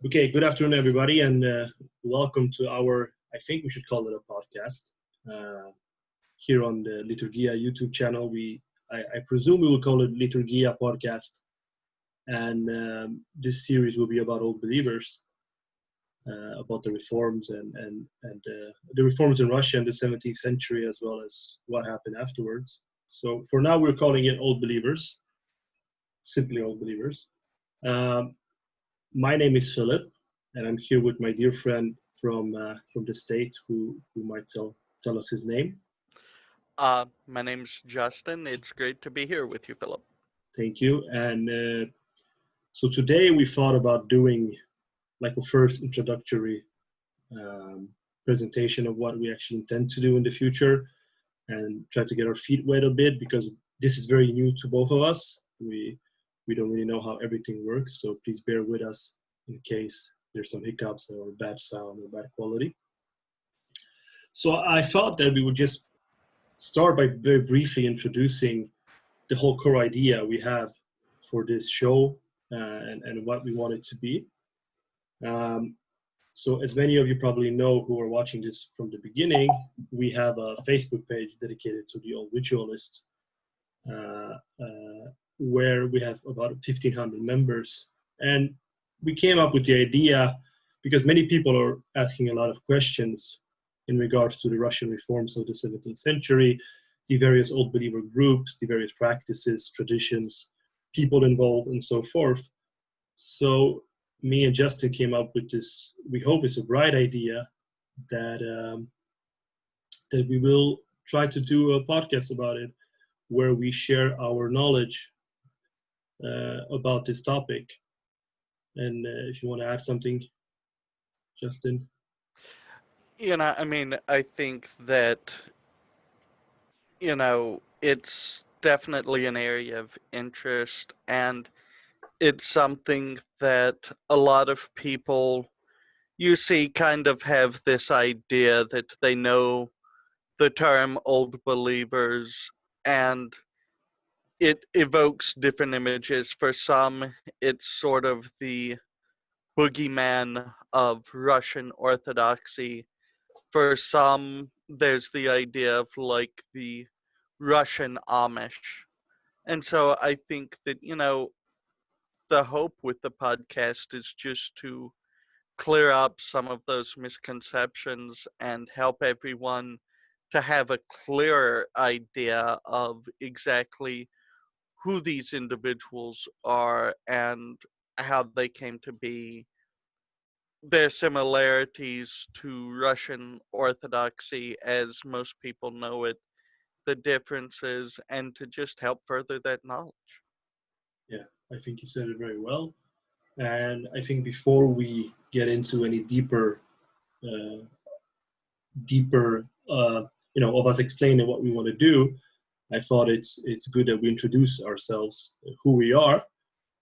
Okay, good afternoon, everybody, and welcome to our, I think we should call it a podcast. Uh, Here on the Liturgia YouTube channel, I presume we will call it Liturgia Podcast, and this series will be about old believers, about the reforms and the reforms in Russia in the 17th century, as well as what happened afterwards. So for now, we're calling it Old Believers, simply Old Believers. Um, My name is Philip, and I'm here with my dear friend from the States who might tell us his name. My name's Justin. It's great to be here with you, Philip. Thank you. And so today we thought about doing like a first introductory um, presentation of what we actually intend to do in the future, and try to get our feet wet a bit because this is very new to both of us. We don't really know how everything works, so please bear with us in case there's some hiccups or bad sound or bad quality. So I thought that we would just start by very briefly introducing the whole core idea we have for this show and what we want it to be. Um, so as many of you probably know who are watching this from the beginning, we have a Facebook page dedicated to the old ritualists, uh, where we have about 1,500 members. And we came up with the idea because many people are asking a lot of questions in regards to the Russian reforms of the 17th century, the various old believer groups, the various practices, traditions, people involved, and so forth. So me and Justin came up with this, we hope it's a bright idea, that that we will try to do a podcast about it, where we share our knowledge about this topic. And if you want to add something, Justin. I think that, it's definitely an area of interest, and it's something that a lot of people you see kind of have this idea that they know the term old believers, and it evokes different images. For some, it's sort of the boogeyman of Russian Orthodoxy. For some, there's the idea of like the Russian Amish. And so I think that, the hope with the podcast is just to clear up some of those misconceptions and help everyone to have a clearer idea of exactly who these individuals are and how they came to be, their similarities to Russian Orthodoxy as most people know it, the differences, and to just help further that knowledge. Yeah, I think you said it very well. And I think before we get into any uh, deeper, of us explaining what we want to do, I thought it's good that we introduce ourselves, who we are,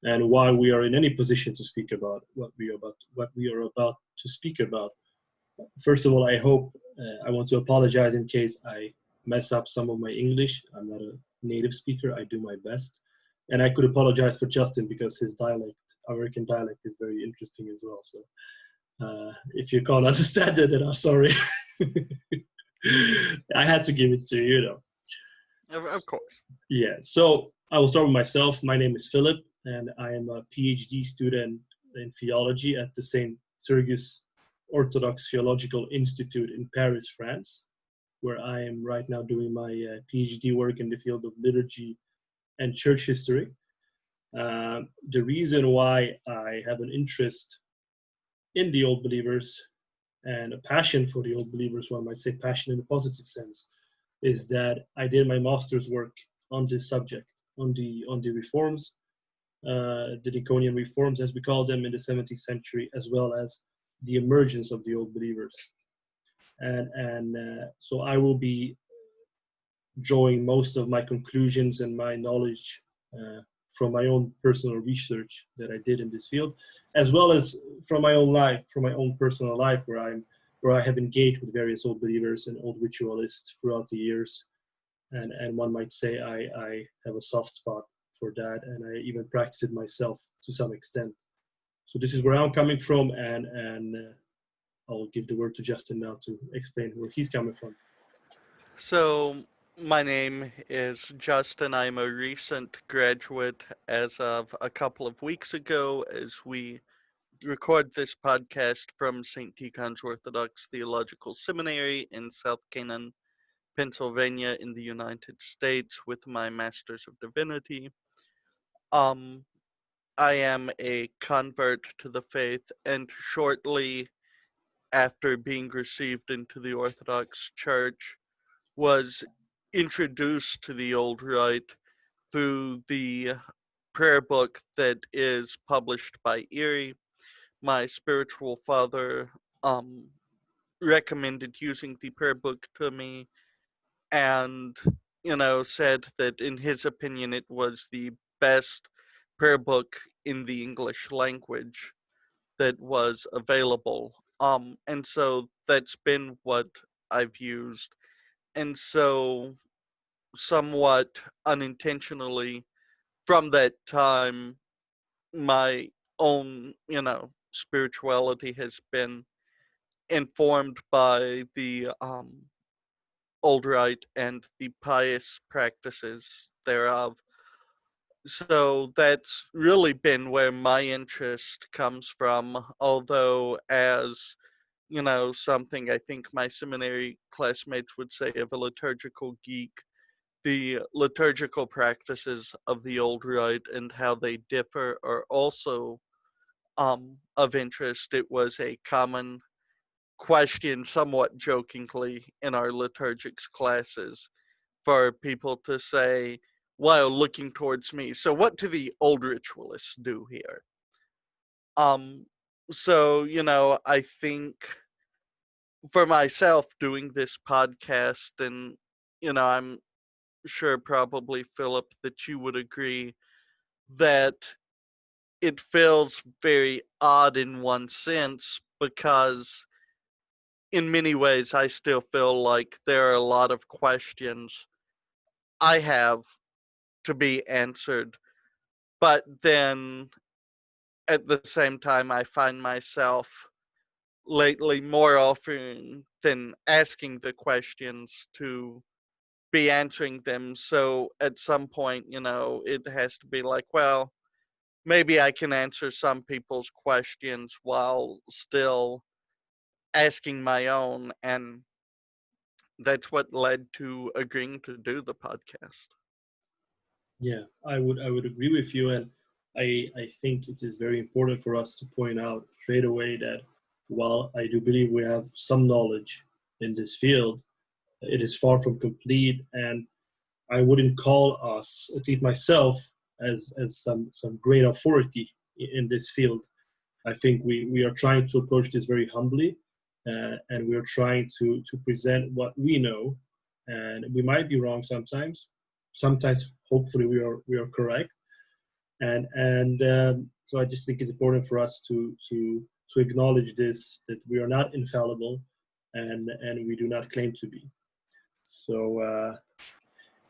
and why we are in any position to speak about what we are about to speak about. First of all, I want to apologize in case I mess up some of my English. I'm not a native speaker. I do my best, and I could apologize for Justin because his dialect, American dialect, is very interesting as well. So if you can't understand it, then I'm sorry. I had to give it to you, though. Of course. Yeah. So I will start with myself. My name is Philip, and I am a PhD student in theology at the St. Sergius Orthodox Theological Institute in Paris, France, where I am right now doing my PhD work in the field of liturgy and church history. The reason why I have an interest in the old believers and a passion for the old believers, one might say passion in a positive sense, is that I did my master's work on this subject, on the reforms, the Niconian reforms, as we call them, in the 17th century, as well as the emergence of the old believers. And so I will be drawing most of my conclusions and my knowledge from my own personal research that I did in this field, as well as from my own life, from my own personal life, where I have engaged with various old believers and old ritualists throughout the years. And one might say I have a soft spot for that, and I even practice it myself to some extent. So this is where I'm coming from, and I'll give the word to Justin now to explain where he's coming from. So, my name is Justin. I'm a recent graduate as of a couple of weeks ago as we record this podcast from St. Tikhon's Orthodox Theological Seminary in South Canaan, Pennsylvania, in the United States, with my Master's of Divinity. Um, I am a convert to the faith, and shortly after being received into the Orthodox Church, was introduced to the old rite through the prayer book that is published by Erie. My spiritual father recommended using the prayer book to me, and said that in his opinion it was the best prayer book in the English language that was available. And so that's been what I've used. And so, somewhat unintentionally, from that time, my own, spirituality has been informed by the old rite and the pious practices thereof. So that's really been where my interest comes from, although as something I think my seminary classmates would say of a liturgical geek, the liturgical practices of the old rite and how they differ are also of interest. It was a common question, somewhat jokingly, in our liturgics classes for people to say, while looking towards me, so what do the old ritualists do here? Um, so, I think for myself doing this podcast, and, I'm sure probably, Philip, that you would agree that it feels very odd in one sense because in many ways I still feel like there are a lot of questions I have to be answered, but then at the same time I find myself lately more often than asking the questions to be answering them. So at some point, it has to be like, well, maybe I can answer some people's questions while still asking my own, and that's what led to agreeing to do the podcast. Yeah, I would agree with you, and I think it is very important for us to point out straight away that while I do believe we have some knowledge in this field, it is far from complete, and I wouldn't call us, at least myself, as some great authority in this field. I think we are trying to approach this very humbly, and we are trying to present what we know, and we might be wrong sometimes. Sometimes, hopefully, we are correct, and so I just think it's important for us to acknowledge this, that we are not infallible, and we do not claim to be. So.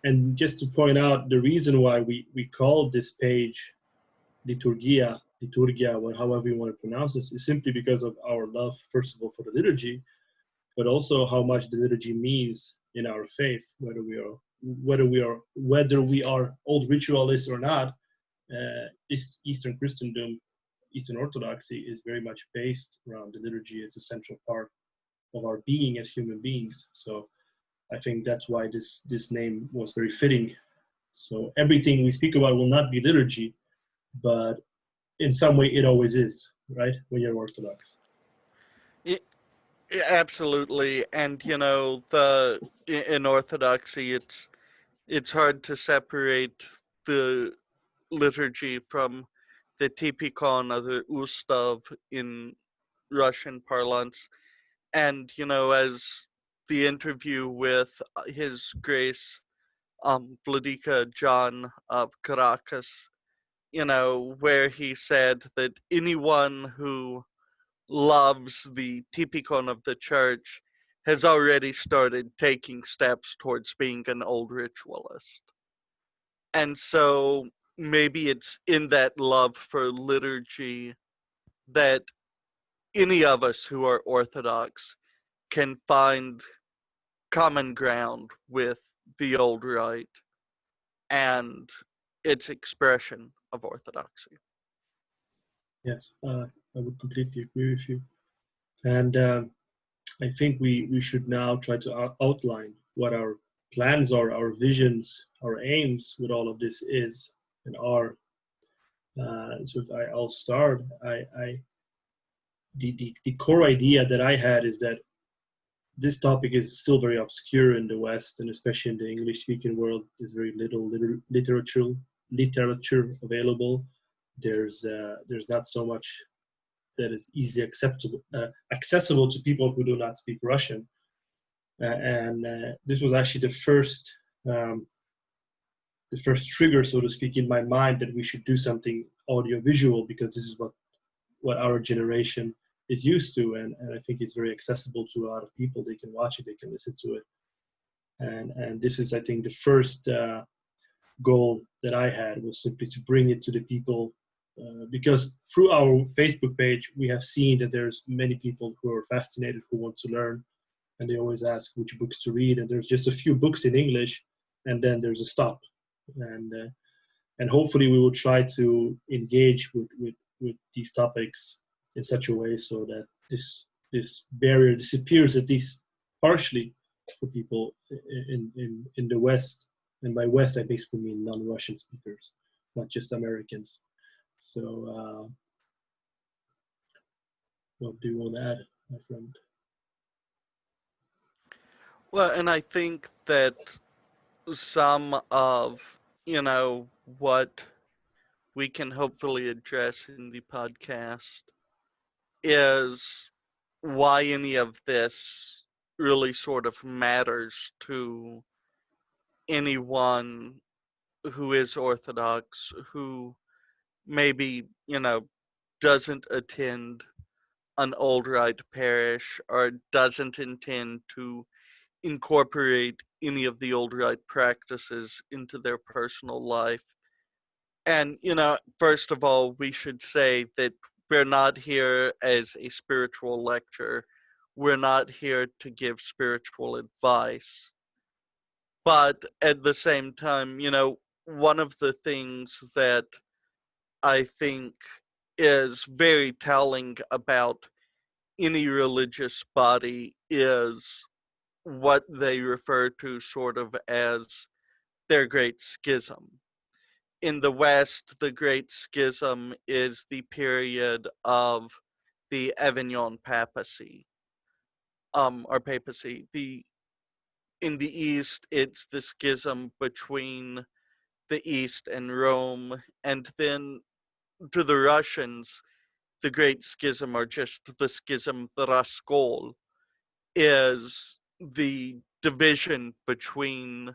And just to point out, the reason why we call this page liturgia, or however you want to pronounce this, is simply because of our love, first of all, for the liturgy, but also how much the liturgy means in our faith, whether we are old ritualists or not. Eastern Christendom, Eastern Orthodoxy is very much based around the liturgy. It's a central part of our being as human beings. So I think that's why this name was very fitting. So everything we speak about will not be liturgy, but in some way it always is, right? When you're Orthodox. Y- Absolutely, and the in Orthodoxy, it's hard to separate the liturgy from the typikon or the ustav in Russian parlance. And as the interview with His Grace Vladika John of Caracas, where he said that anyone who loves the typikon of the church has already started taking steps towards being an old ritualist. And so maybe it's in that love for liturgy that any of us who are Orthodox can find common ground with the old right and its expression of orthodoxy. Yes, I would completely agree with you. And I think we should now try to outline what our plans are, our visions, our aims with all of this is and are. So if I'll start, the core idea that I had is that this topic is still very obscure in the West, and especially in the English-speaking world. There's very little literature available. There's not so much that is easily accessible to people who do not speak Russian. And this was actually um, the first trigger, so to speak, in my mind that we should do something audiovisual, because this is what our generation is used to, and I think it's very accessible to a lot of people. They can watch it, they can listen to it, and this is, I think, the first goal that I had was simply to bring it to the people, because through our Facebook page we have seen that there's many people who are fascinated, who want to learn, and they always ask which books to read, and there's just a few books in English, and then there's a stop, and hopefully we will try to engage with these topics in such a way so that this barrier disappears, at least partially, for people in the West. And by West, I basically mean non-Russian speakers, not just Americans. So, what do you want to add, my friend? Well, and I think that some of, what we can hopefully address in the podcast is why any of this really sort of matters to anyone who is Orthodox, who maybe, doesn't attend an old rite parish or doesn't intend to incorporate any of the old rite practices into their personal life. And, first of all, we should say that we're not here as a spiritual lecture. We're not here to give spiritual advice. But at the same time, one of the things that I think is very telling about any religious body is what they refer to sort of as their Great Schism. In the West, the Great Schism is the period of the Avignon papacy, or papacy. In the East, it's the schism between the East and Rome, and then to the Russians, the Great Schism, or just the schism, the Raskol, is the division between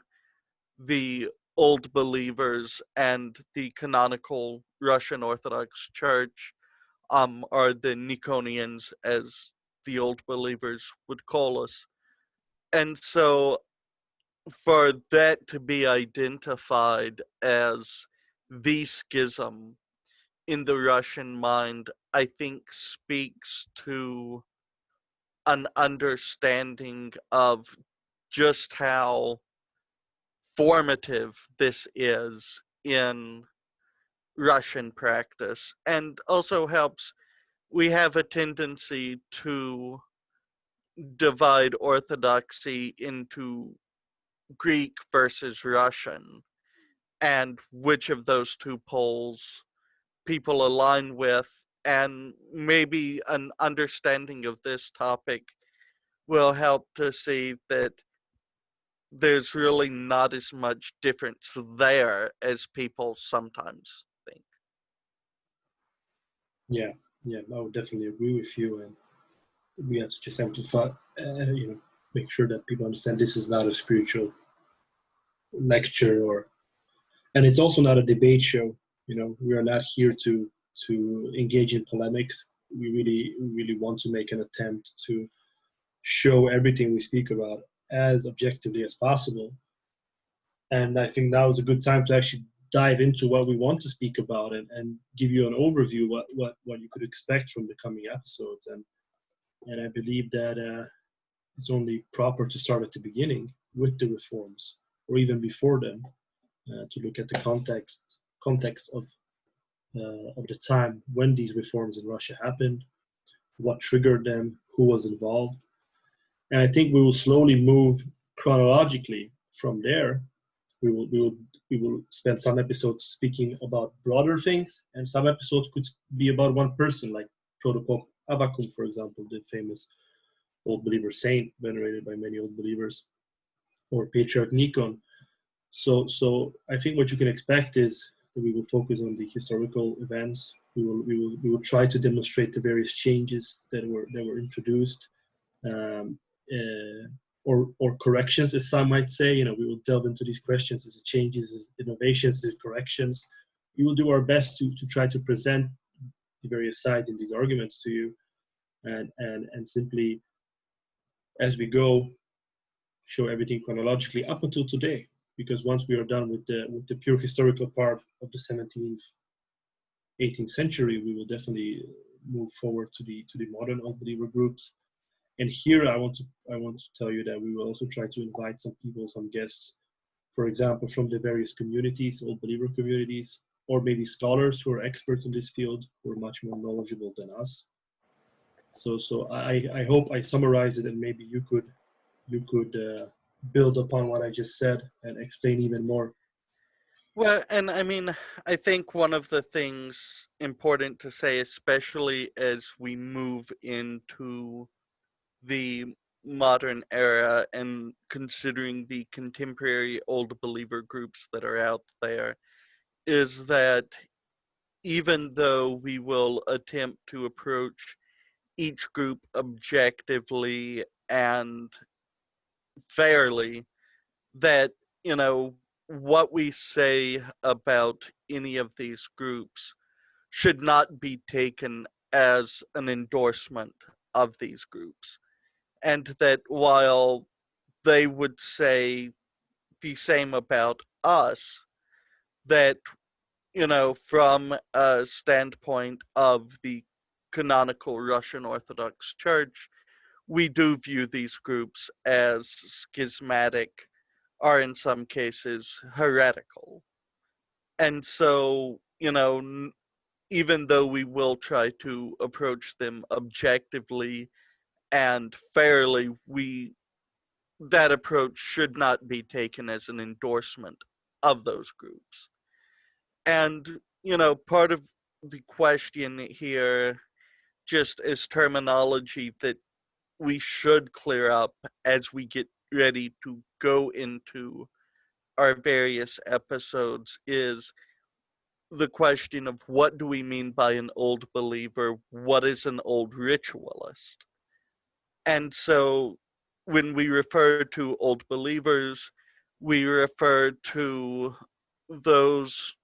the old believers and the canonical Russian Orthodox Church, or the Niconians, as the old believers would call us. And so, for that to be identified as the schism in the Russian mind, I think speaks to an understanding of just how formative this is in Russian practice, and also helps. We have a tendency to divide orthodoxy into Greek versus Russian, and which of those two poles people align with, and maybe an understanding of this topic will help to see that there's really not as much difference there as people sometimes think. Yeah, yeah, I would definitely agree with you, and we have to just amplify, make sure that people understand this is not a spiritual lecture, or and it's also not a debate show. We are not here to engage in polemics. We really want to make an attempt to show everything we speak about as objectively as possible. And I think now is a good time to actually dive into what we want to speak about and give you an overview what you could expect from the coming episodes. And I believe that it's only proper to start at the beginning with the reforms, or even before them, to look at the context of the time when these reforms in Russia happened, what triggered them, who was involved. And I think we will slowly move chronologically from there. We will spend some episodes speaking about broader things, and some episodes could be about one person, like Protopope Abakum, for example, the famous Old Believer saint venerated by many Old Believers, or Patriarch Nikon. So I think what you can expect is that we will focus on the historical events. We will try to demonstrate the various changes that were introduced, um, or corrections, as some might say. We will delve into these questions: is it changes, is it innovations, is it corrections? We will do our best to try to present the various sides in these arguments to you, and simply, as we go, show everything chronologically up until today. Because once we are done with the pure historical part of the 17th, 18th century, we will definitely move forward to the modern Old Believer groups. And here I want to tell you that we will also try to invite some people, some guests, for example, from the various communities, Old Believer communities, or maybe scholars who are experts in this field, who are much more knowledgeable than us. So I hope I summarize it, and maybe you could build upon what I just said and explain even more. Well, and I mean, I think one of the things important to say, especially as we move into the modern era and considering the contemporary Old Believer groups that are out there, is that even though we will attempt to approach each group objectively and fairly, that, what we say about any of these groups should not be taken as an endorsement of these groups. And that while they would say the same about us, that, from a standpoint of the canonical Russian Orthodox Church, we do view these groups as schismatic, or in some cases heretical. And so, even though we will try to approach them objectively and fairly, that approach should not be taken as an endorsement of those groups. And, part of the question here just is terminology that we should clear up as we get ready to go into our various episodes, is the question of what do we mean by an old believer? What is an old ritualist? And so when we refer to old believers, we refer to those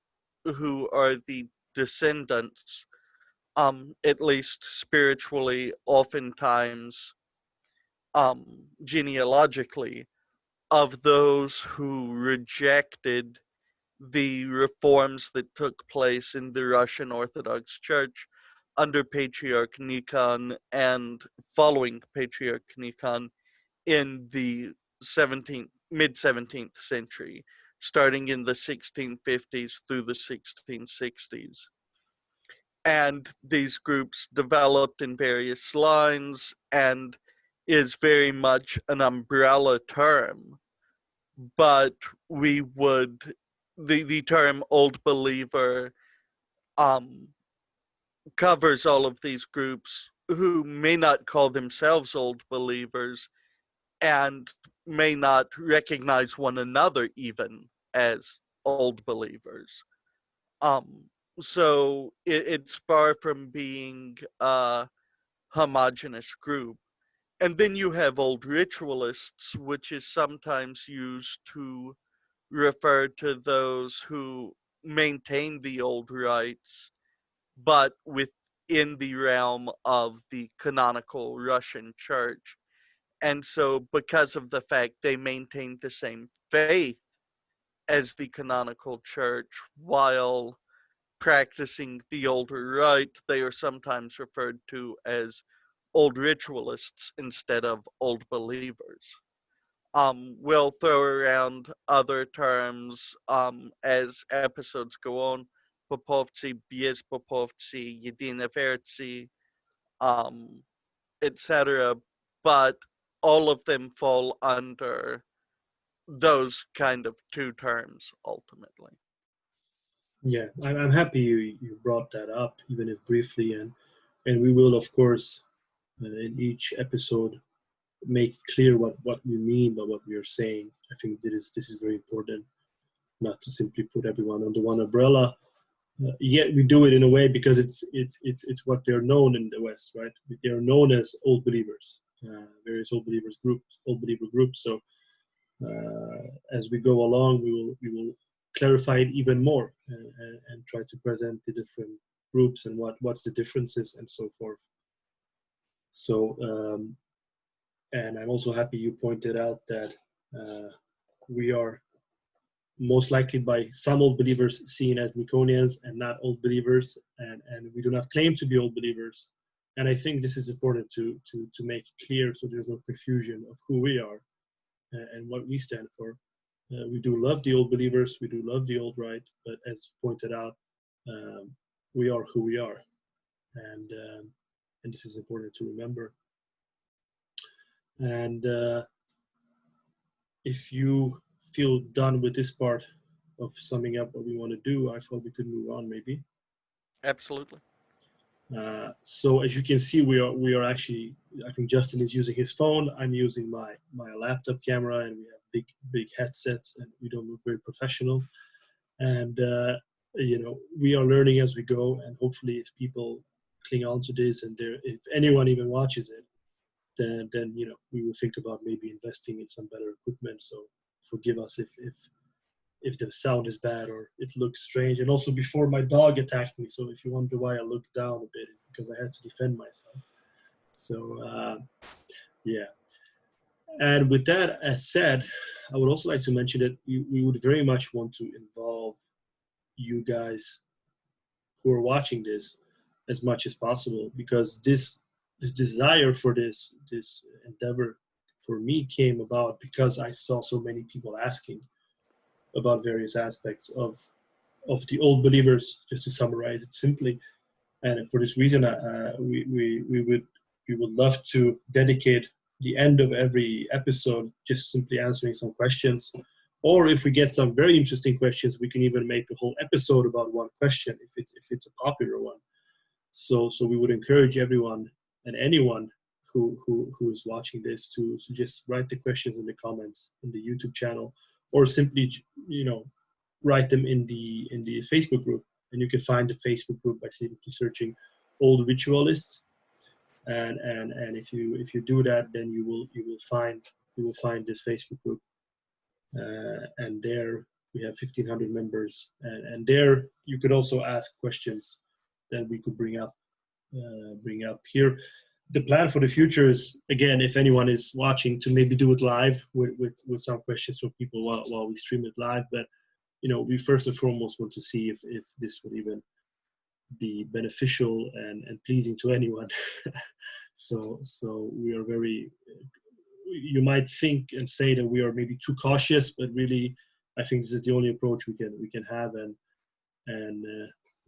who are the descendants, at least spiritually, oftentimes genealogically, of those who rejected the reforms that took place in the Russian Orthodox Church under Patriarch Nikon and following Patriarch Nikon in the mid 17th century, starting in the 1650s through the 1660s. And these groups developed in various lines and is very much an umbrella term, but we would the term old believer um covers all of these groups who may not call themselves old believers and may not recognize one another even as old believers. um so it's far from being a homogenous group. And then you have old ritualists, which is sometimes used to refer to those who maintain the old rites, but within the realm of the canonical Russian church. And so, because of the fact they maintain the same faith as the canonical church while practicing the older rite. They are sometimes referred to as old ritualists instead of old believers. We'll throw around other terms as episodes go on. Popovci, biespopovci, jedinaverci, um, etc. But all of them fall under those kind of two terms ultimately. Yeah, I'm happy you brought that up, even if briefly, and we will, of course, in each episode, make clear what we mean by what we are saying. I think this is very important, not to simply put everyone under one umbrella. Yet we do it in a way because it's what they're known in the West, right? They are known as old believers, various old believer groups. So as we go along, we will clarify it even more and try to present the different groups and what's the differences and so forth. So and I'm also happy you pointed out that we are most likely by some old believers seen as Niconians and not old believers, and we do not claim to be old believers. And I think this is important to make clear so there's no confusion of who we are and what we stand for. We do love the old believers, we do love the old rite, but as pointed out, um, we are who we are, and um, and this is important to remember. And if you feel done with this part of summing up what we want to do, I thought we could move on maybe. Absolutely. So as you can see, we are actually. I think Justin is using his phone. I'm using my laptop camera, and we have big headsets, and we don't look very professional. And we are learning as we go, and hopefully, if people cling on to this, and if anyone even watches it, then we will think about maybe investing in some better equipment. So forgive us if the sound is bad or it looks strange. And also before my dog attacked me, so if you wonder why I looked down a bit, it's because I had to defend myself. So yeah. And with that as said, I would also like to mention that we would very much want to involve you guys who are watching this as much as possible, because this desire for this endeavor for me came about because I saw so many people asking about various aspects of the old believers, just to summarize it simply. And for this reason, we would love to dedicate the end of every episode just simply answering some questions. Or if we get some very interesting questions, we can even make a whole episode about one question if it's a popular one. So we would encourage everyone and anyone who is watching this to just write the questions in the comments in the YouTube channel, or simply write them in the Facebook group. And you can find the Facebook group by simply searching old ritualists. And if you do that, then you will find this Facebook group. And there we have 1,500 members, and there you could also ask questions that we could bring up here. The plan for the future is, again, if anyone is watching, to maybe do it live with some questions from people while we stream it live. But we first and foremost want to see if this would even be beneficial and pleasing to anyone. So we are very. You might think and say that we are maybe too cautious, but really, I think this is the only approach we can have, and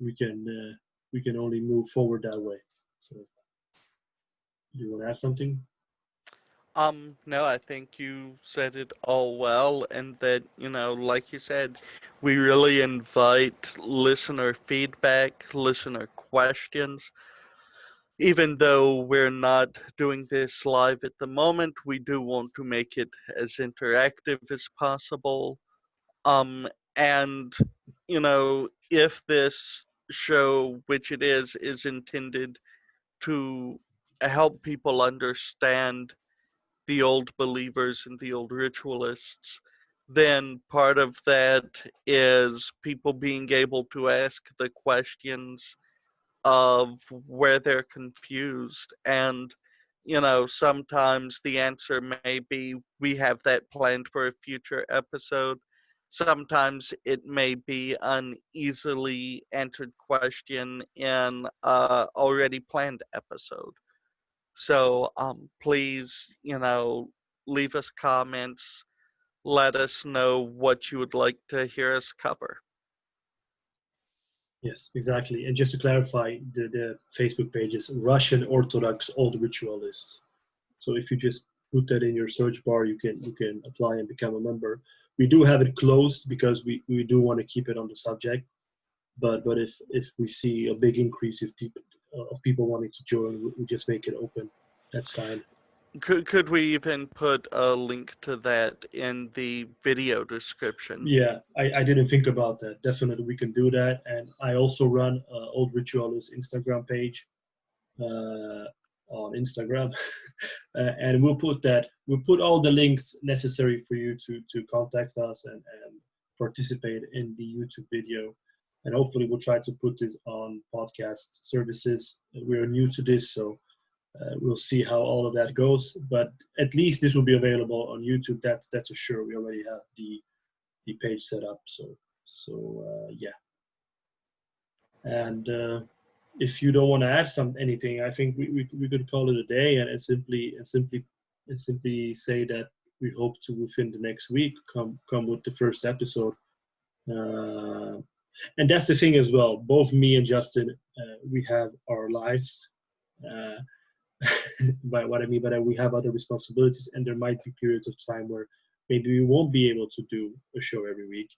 we can only move forward that way. So, do you want to add something? No, I think you said it all well, and that, like you said, we really invite listener feedback, listener questions. Even though we're not doing this live at the moment, we do want to make it as interactive as possible. And, if this show, which it is intended to help people understand the old believers and the old ritualists, then part of that is people being able to ask the questions of where they're confused. And, sometimes the answer may be we have that planned for a future episode. sometimes it may be an easily answered question in a already planned episode. So please, leave us comments. Let us know what you would like to hear us cover. Yes, exactly. And just to clarify, the Facebook page is Russian Orthodox Old Ritualists. So if you just put that in your search bar, you can apply and become a member. We do have it closed because we do want to keep it on the subject. But if we see a big increase of people wanting to join, we just make it open. That's fine. Could we even put a link to that in the video description? Yeah, I didn't think about that. Definitely, we can do that. And I also run Old Ritualist Instagram page on Instagram, and We'll put all the links necessary for you to contact us and participate in the YouTube video. And hopefully, we'll try to put this on podcast services. We're new to this, so we'll see how all of that goes. But at least this will be available on YouTube. That's a sure. We already have the page set up. So yeah. And if you don't want to add anything, I think we could call it a day and simply say that we hope to within the next week come with the first episode. And that's the thing as well. Both me and Justin, we have our lives. Uh, by what I mean by that, we have other responsibilities, and there might be periods of time where maybe we won't be able to do a show every week.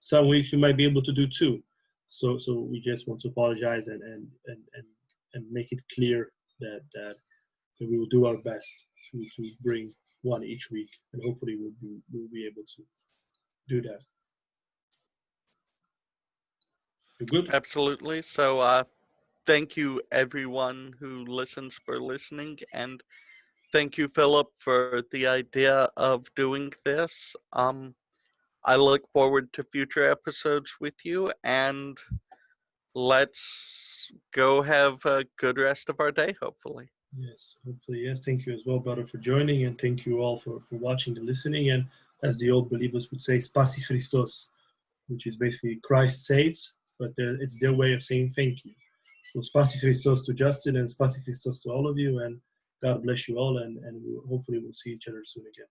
Some weeks we might be able to do two. So we just want to apologize and make it clear that we will do our best to bring one each week, and hopefully we'll be able to do that. You good? Absolutely. So thank you everyone who listens for listening, and thank you, Philip, for the idea of doing this. I look forward to future episodes with you, and let's go have a good rest of our day, hopefully. Yes, hopefully, yes. Thank you as well, brother, for joining, and thank you all for watching and listening. And as the old believers would say, Spasi Christos, which is basically Christ saves, but it's their way of saying thank you. So Spasi Christos to Justin and Spasi Christos to all of you, and God bless you all, and hopefully we'll see each other soon again.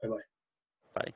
Bye-bye. Bye.